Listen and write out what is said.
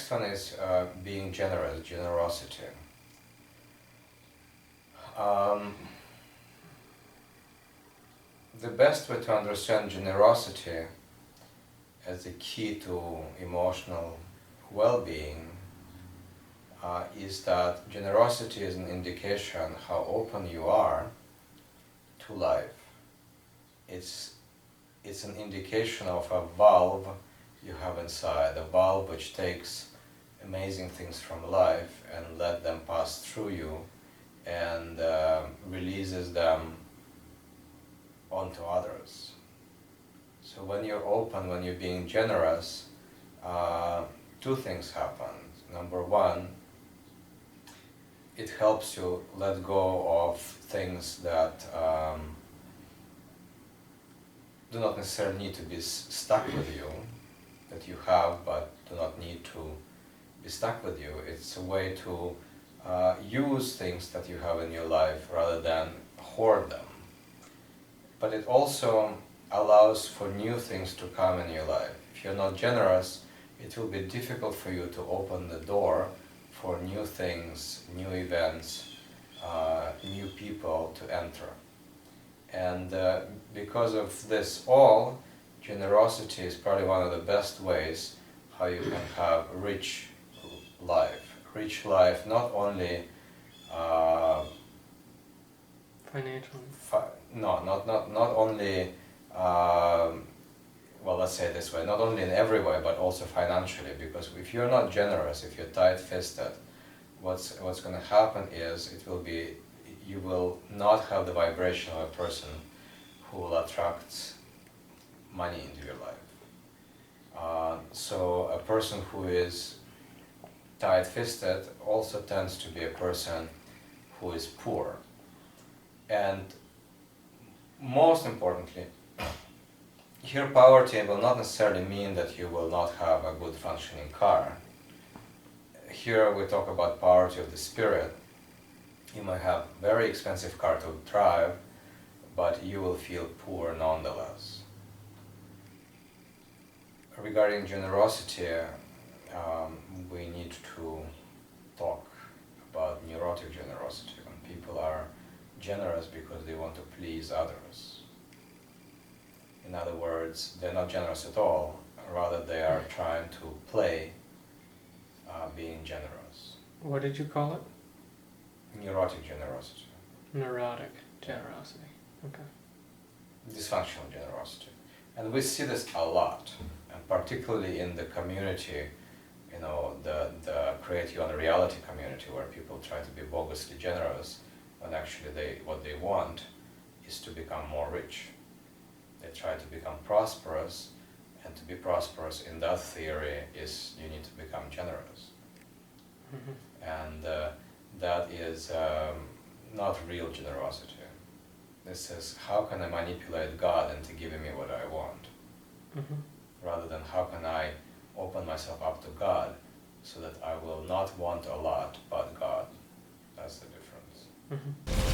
next one is being generous, generosity. The best way to understand generosity as the key to emotional well-being is that generosity is an indication how open you are to life. It's an indication of a valve you have inside, a valve which takes amazing things from life and let them pass through you and releases them onto others. So when you're open, when you're being generous, two things happen. Number one, it helps you let go of things that do not necessarily need to be stuck with you, that you have but do not need to be stuck with you. It's a way to use things that you have in your life rather than hoard them. But it also allows for new things to come in your life. If you're not generous, it will be difficult for you to open the door for new things, new events, new people to enter. And because of this all, generosity is probably one of the best ways how you can have rich life. Rich life not only financially. Not only well, let's say it this way, not only in every way, but also financially, because if you're not generous, if you're tight-fisted, what's going to happen is you will not have the vibration of a person who will attract money into your life. So a person who is tight-fisted also tends to be a person who is poor. And most importantly, here poverty will not necessarily mean that you will not have a good functioning car. Here we talk about poverty of the spirit. You might have a very expensive car to drive, but you will feel poor nonetheless. Regarding generosity, we need to talk about neurotic generosity, when people are generous because they want to please others. In other words, they're not generous at all, rather they are trying to play being generous. What did you call it? Neurotic generosity. Neurotic generosity. Okay. Dysfunctional generosity. And we see this a lot, and particularly in the community, the Create Your Own Reality community, where people try to be bogusly generous, when actually what they want is to become more rich. They try to become prosperous, and to be prosperous in that theory is you need to become generous. Mm-hmm. And that is not real generosity. This is how can I manipulate God into giving me what I want, mm-hmm. rather than how can I open myself up to God so that I will not want a lot but God. That's the difference. Mm-hmm.